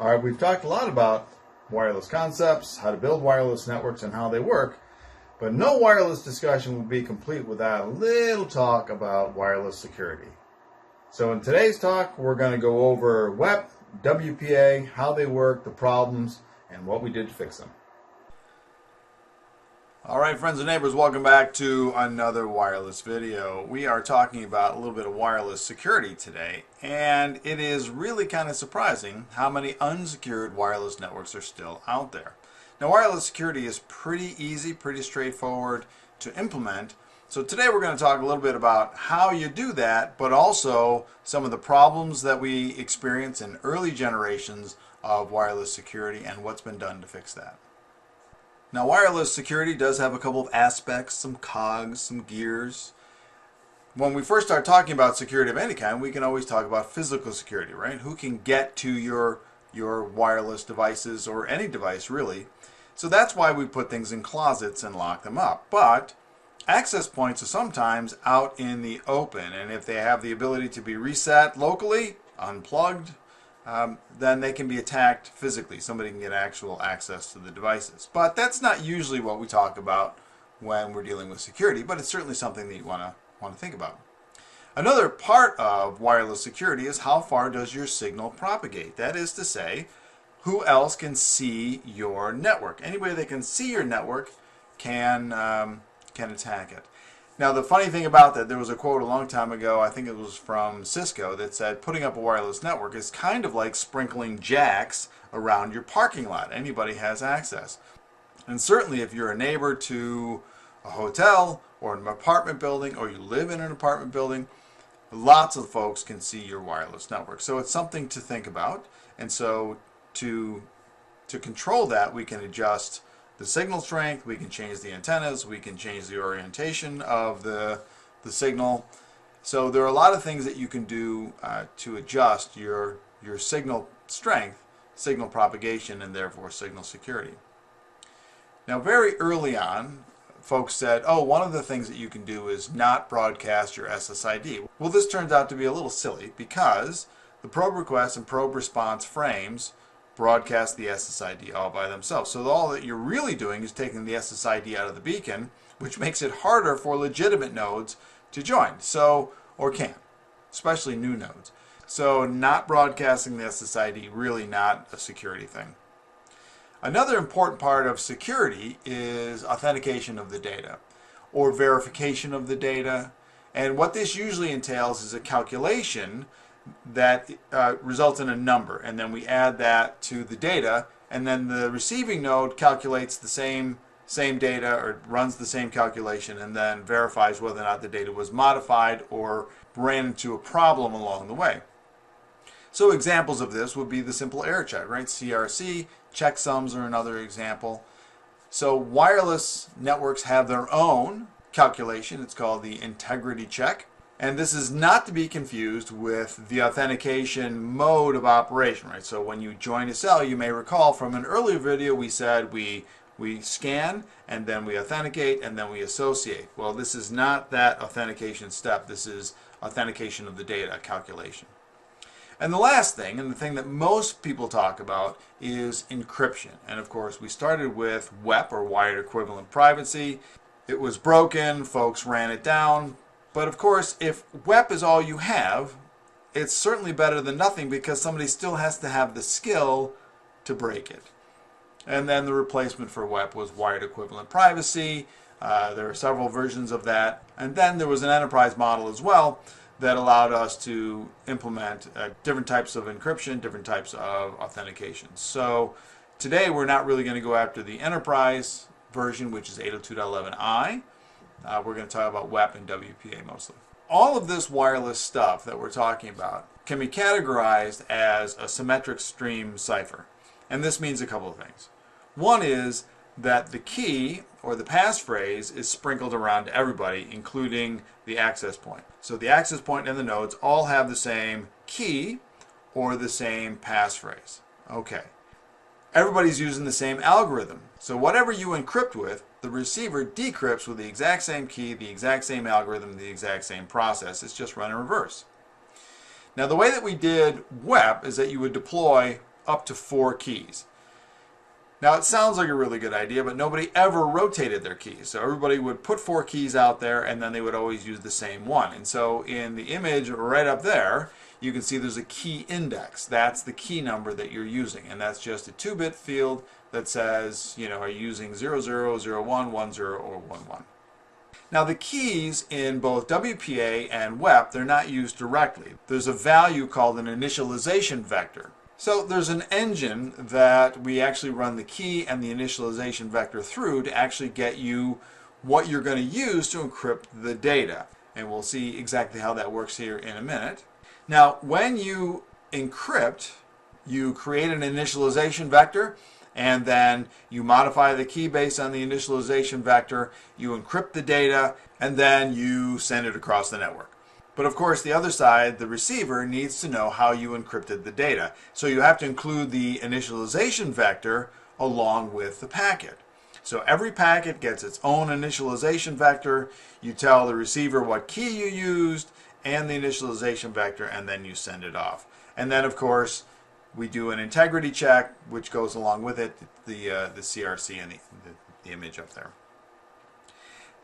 All right, we've talked a lot about wireless concepts, how to build wireless networks, and how they work. But no wireless discussion will be complete without a little talk about wireless security. So in today's talk, we're going to go over WEP, WPA, how they work, the problems, and what we did to fix them. All right, friends and neighbors, welcome back to another wireless video. We are talking about a little bit of wireless security today, and it is really kind of surprising how many unsecured wireless networks are still out there. Now, wireless security is pretty easy, pretty straightforward to implement. So today we're going to talk a little bit about how you do that, but also some of the problems that we experience in early generations of wireless security and what's been done to fix that. Now, wireless security does have a couple of aspects, some cogs, some gears. When we first start talking about security of any kind, we can always talk about physical security, right? Who can get to your wireless devices, or any device really. So that's why we put things in closets and lock them up. But access points are sometimes out in the open, and if they have the ability to be reset locally, unplugged, then they can be attacked physically. Somebody can get actual access to the devices. But that's not usually what we talk about when we're dealing with security, but it's certainly something that you want to think about. Another part of wireless security is how far does your signal propagate? That is to say, who else can see your network? Anybody that can see your network can attack it. Now, the funny thing about that, there was a quote a long time ago, I think it was from Cisco, that said putting up a wireless network is kind of like sprinkling jacks around your parking lot. Anybody has access. And certainly if you're a neighbor to a hotel or an apartment building, or you live in an apartment building, lots of folks can see your wireless network. So it's something to think about. And so to control that, we can adjust the signal strength, we can change the antennas, we can change the orientation of the signal. So there are a lot of things that you can do to adjust your signal strength, signal propagation, and therefore signal security. Now, very early on, folks said, oh, one of the things that you can do is not broadcast your SSID. Well, this turns out to be a little silly because the probe request and probe response frames broadcast the SSID all by themselves. So all that you're really doing is taking the SSID out of the beacon, which makes it harder for legitimate nodes to join, or can, especially new nodes. So not broadcasting the SSID, really not a security thing. Another important part of security is authentication of the data, or verification of the data. And what this usually entails is a calculation that results in a number, and then we add that to the data, and then the receiving node calculates the same data, or runs the same calculation, and then verifies whether or not the data was modified or ran into a problem along the way. So examples of this would be the simple error check, right? CRC, checksums are another example. So wireless networks have their own calculation. It's called the integrity check. And this is not to be confused with the authentication mode of operation, right? So when you join a cell, you may recall from an earlier video we said we scan, and then we authenticate, and then we associate. Well, this is not that authentication step. This is authentication of the data calculation. And the last thing, and the thing that most people talk about, is encryption. And of course, we started with WEP, or Wired Equivalent Privacy. It was broken, folks ran it down. But of course, if WEP is all you have, it's certainly better than nothing, because somebody still has to have the skill to break it. And then the replacement for WEP was Wired Equivalent Privacy. There are several versions of that. And then there was an enterprise model as well that allowed us to implement different types of encryption, different types of authentication. So today we're not really going to go after the enterprise version, which is 802.11i. We're going to talk about WEP and WPA mostly. All of this wireless stuff that we're talking about can be categorized as a symmetric stream cipher. And this means a couple of things. One is that the key, or the passphrase, is sprinkled around everybody, including the access point. So the access point and the nodes all have the same key or the same passphrase. Okay. Everybody's using the same algorithm. So whatever you encrypt with, the receiver decrypts with the exact same key, the exact same algorithm, the exact same process. It's just run in reverse. Now, the way that we did WEP is that you would deploy up to 4 keys. Now it sounds like a really good idea, but nobody ever rotated their keys. So everybody would put 4 keys out there and then they would always use the same one. And so in the image right up there, you can see there's a key index. That's the key number that you're using. And that's just a 2-bit field that says, you know, are you using 00, 01, 10, or 11. Now the keys in both WPA and WEP, they're not used directly. There's a value called an initialization vector. So there's an engine that we actually run the key and the initialization vector through to actually get you what you're going to use to encrypt the data. And we'll see exactly how that works here in a minute. Now when you encrypt, you create an initialization vector, and then you modify the key based on the initialization vector, you encrypt the data, and then you send it across the network. But of course the other side, the receiver, needs to know how you encrypted the data. So you have to include the initialization vector along with the packet. So every packet gets its own initialization vector. You tell the receiver what key you used and the initialization vector, and then you send it off. And then of course we do an integrity check, which goes along with it, the CRC and the image up there.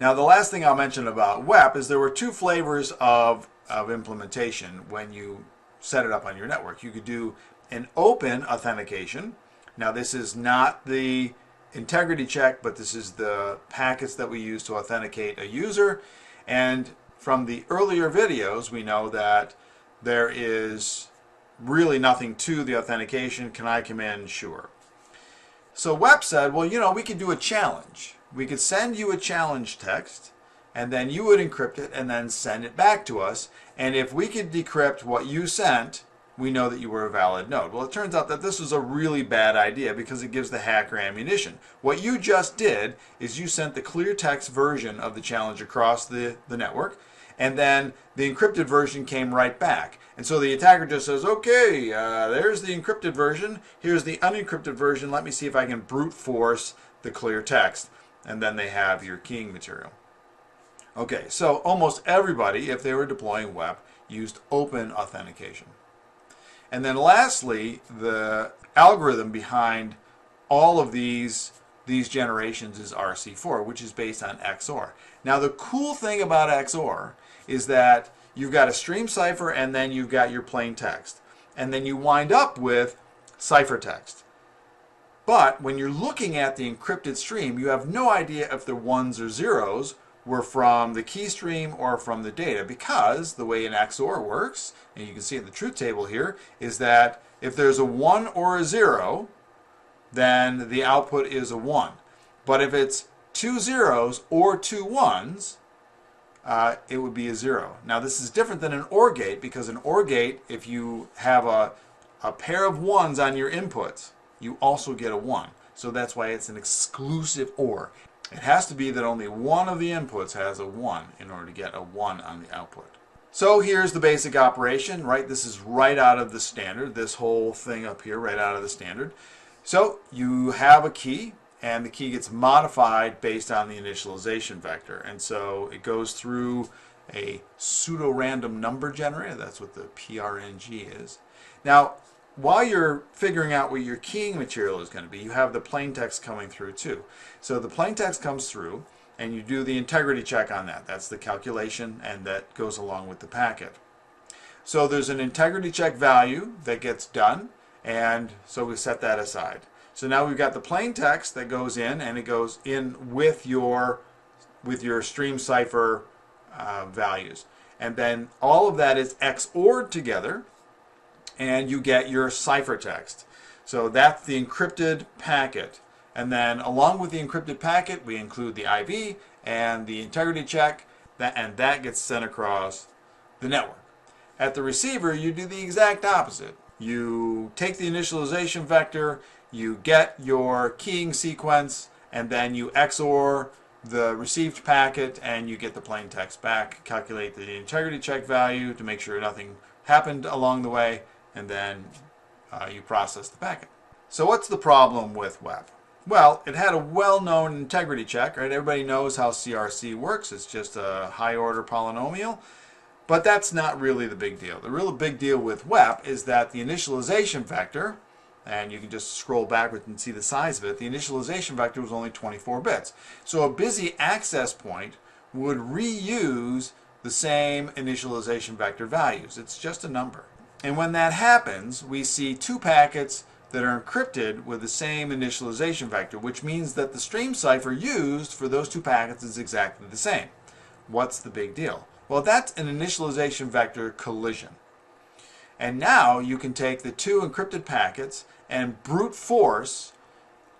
Now the last thing I'll mention about WEP is there were 2 flavors of implementation when you set it up on your network. You could do an open authentication. Now this is not the integrity check, but this is the packets that we use to authenticate a user. And from the earlier videos, we know that there is really nothing to the authentication. Can I come in? Sure. So WEP said, well, you know, we could do a challenge. We could send you a challenge text, and then you would encrypt it and then send it back to us. And if we could decrypt what you sent, we know that you were a valid node. Well, it turns out that this was a really bad idea because it gives the hacker ammunition. What you just did is you sent the clear text version of the challenge across the network, and then the encrypted version came right back. And so the attacker just says, okay, there's the encrypted version, here's the unencrypted version, let me see if I can brute force the clear text. And then they have your keying material. Okay, so almost everybody, if they were deploying WEP, used open authentication. And then lastly, the algorithm behind all of these generations is RC4, which is based on XOR. Now the cool thing about XOR is that you've got a stream cipher and then you've got your plain text. And then you wind up with ciphertext. But when you're looking at the encrypted stream, you have no idea if the 1s or 0s were from the key stream or from the data, because the way an XOR works, and you can see in the truth table here, is that if there's a 1 or a 0, then the output is a 1. But if it's 2 0s or 2 1s, it would be a 0. Now this is different than an OR gate, because an OR gate, if you have a pair of 1s on your inputs, you also get a 1. So that's why it's an exclusive OR. It has to be that only one of the inputs has a 1 in order to get a 1 on the output. So here's the basic operation, right? This is right out of the standard, this whole thing up here, right out of the standard. So you have a key, and the key gets modified based on the initialization vector. And so it goes through a pseudo-random number generator. That's what the PRNG is. Now, while you're figuring out what your keying material is going to be, you have the plain text coming through too. So the plain text comes through, and you do the integrity check on that. That's the calculation, and that goes along with the packet. So there's an integrity check value that gets done, and so we set that aside. So now we've got the plain text that goes in, and it goes in with your stream cipher values. And then all of that is XOR'd together, and you get your ciphertext. So that's the encrypted packet. And then along with the encrypted packet, we include the IV and the integrity check, and that gets sent across the network. At the receiver, you do the exact opposite. You take the initialization vector, you get your keying sequence, and then you XOR the received packet, and you get the plain text back, calculate the integrity check value to make sure nothing happened along the way, and then you process the packet. So what's the problem with WEP? Well, it had a well-known integrity check, right? Everybody knows how CRC works. It's just a high-order polynomial. But that's not really the big deal. The real big deal with WEP is that the initialization vector and you can just scroll backwards and see the size of it, the initialization vector was only 24 bits. So a busy access point would reuse the same initialization vector values. It's just a number. And when that happens, we see two packets that are encrypted with the same initialization vector, which means that the stream cipher used for those two packets is exactly the same. What's the big deal? Well, that's an initialization vector collision. And now you can take the two encrypted packets and brute force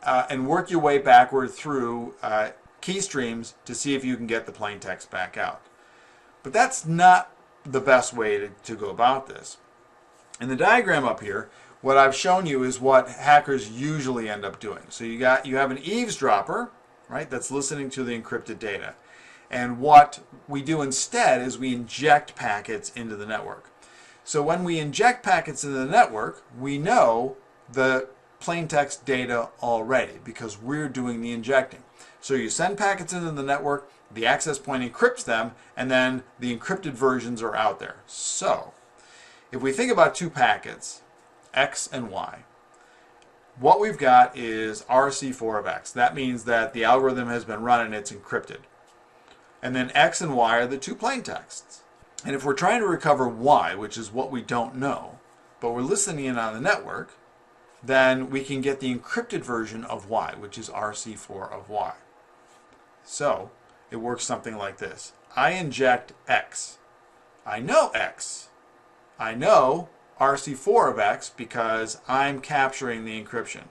and work your way backward through key streams to see if you can get the plain text back out. But that's not the best way to go about this. In the diagram up here, what I've shown you is what hackers usually end up doing. So you have an eavesdropper, right, that's listening to the encrypted data. And what we do instead is we inject packets into the network. So when we inject packets into the network, we know the plain text data already because we're doing the injecting. So you send packets into the network, the access point encrypts them, and then the encrypted versions are out there. So if we think about two packets, X and Y, what we've got is RC4 of X. That means that the algorithm has been run and it's encrypted. And then X and Y are the two plain texts. And if we're trying to recover Y, which is what we don't know, but we're listening in on the network, then we can get the encrypted version of Y, which is RC4 of Y. So it works something like this. I inject X. I know X. I know RC4 of X because I'm capturing the encryption.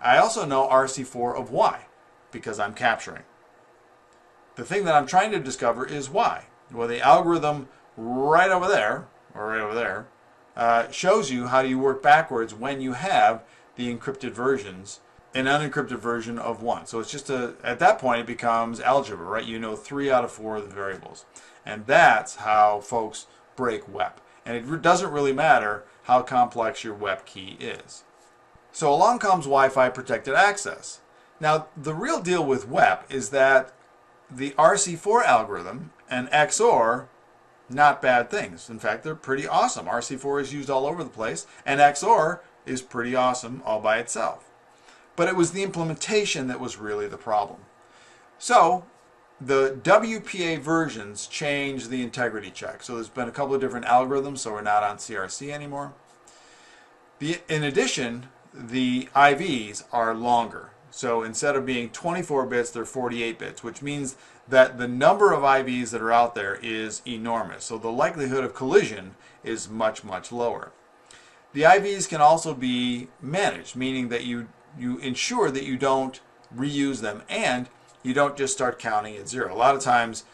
I also know RC4 of Y because I'm capturing. The thing that I'm trying to discover is Y. Well, the algorithm right over there, or right over there, shows you how you work backwards when you have the encrypted versions, an unencrypted version of one. So it's just at that point it becomes algebra, right? You know 3 out of 4 of the variables. And that's how folks break WEP. And it doesn't really matter how complex your WEP key is. So along comes Wi-Fi protected access. Now the real deal with WEP is that the RC4 algorithm and XOR, not bad things. In fact, they're pretty awesome. RC4 is used all over the place, and XOR is pretty awesome all by itself. But it was the implementation that was really the problem. So the WPA versions changed the integrity check. So there's been a couple of different algorithms, so we're not on CRC anymore. In addition, the IVs are longer. So instead of being 24 bits, they're 48 bits, which means that the number of IVs that are out there is enormous. So the likelihood of collision is much, much lower. The IVs can also be managed, meaning that you ensure that you don't reuse them and you don't just start counting at 0. A lot of times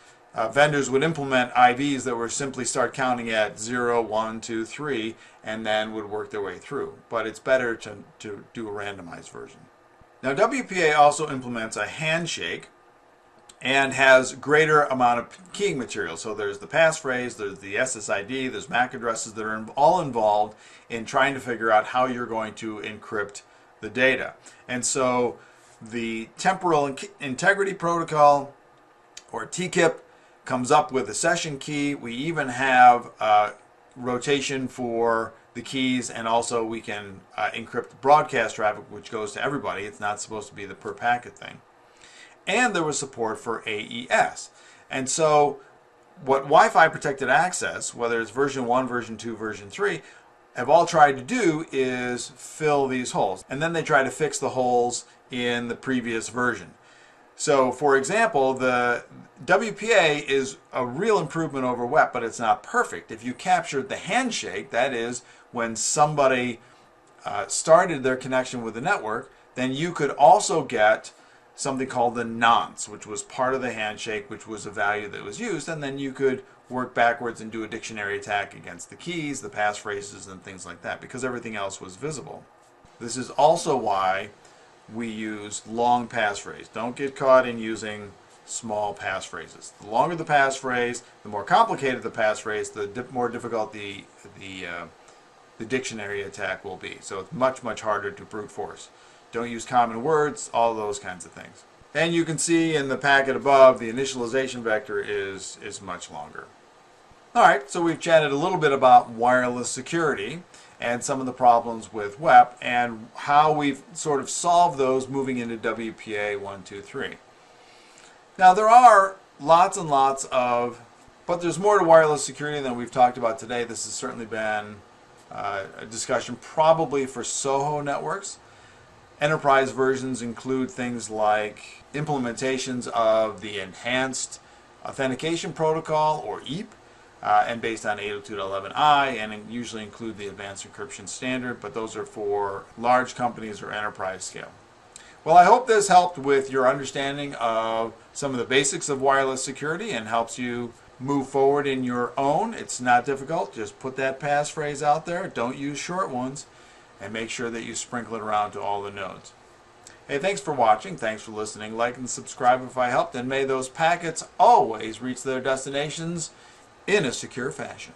vendors would implement IVs that were simply start counting at 0, 1, 2, 3, and then would work their way through. But it's better to do a randomized version. Now WPA also implements a handshake and has greater amount of keying material. So there's the passphrase, there's the SSID, there's MAC addresses that are all involved in trying to figure out how you're going to encrypt the data. And so the Temporal Integrity Protocol, or TKIP, comes up with a session key. We even have rotation for the keys, and also we can encrypt the broadcast traffic, which goes to everybody. It's not supposed to be the per packet thing. And there was support for AES. And so what Wi-Fi protected access, whether it's version 1, version 2, version 3, have all tried to do is fill these holes. And then they try to fix the holes in the previous version. So for example, the WPA is a real improvement over WEP, but it's not perfect. If you captured the handshake, that is when somebody started their connection with the network, then you could also get something called the nonce, which was part of the handshake, which was a value that was used, and then you could work backwards and do a dictionary attack against the keys, the passphrases, and things like that, because everything else was visible. This is also why we use long passphrase. Don't get caught in using small passphrases. The longer the passphrase, the more complicated the passphrase, the more difficult the dictionary attack will be. So it's much, much harder to brute force. Don't use common words, all those kinds of things. And you can see in the packet above, the initialization vector is much longer. All right, so we've chatted a little bit about wireless security and some of the problems with WEP and how we've sort of solved those moving into WPA 123. Now there are lots and lots of, but there's more to wireless security than we've talked about today. This has certainly been a discussion probably for SOHO networks. Enterprise versions include things like implementations of the enhanced authentication protocol, or EAP, and based on 802.11i, and usually include the advanced encryption standard, but those are for large companies or enterprise scale. Well, I hope this helped with your understanding of some of the basics of wireless security and helps you move forward in your own. It's not difficult. Just put that passphrase out there. Don't use short ones, and make sure that you sprinkle it around to all the nodes. Hey, thanks for watching. Thanks for listening. Like and subscribe if I helped, and may those packets always reach their destinations in a secure fashion.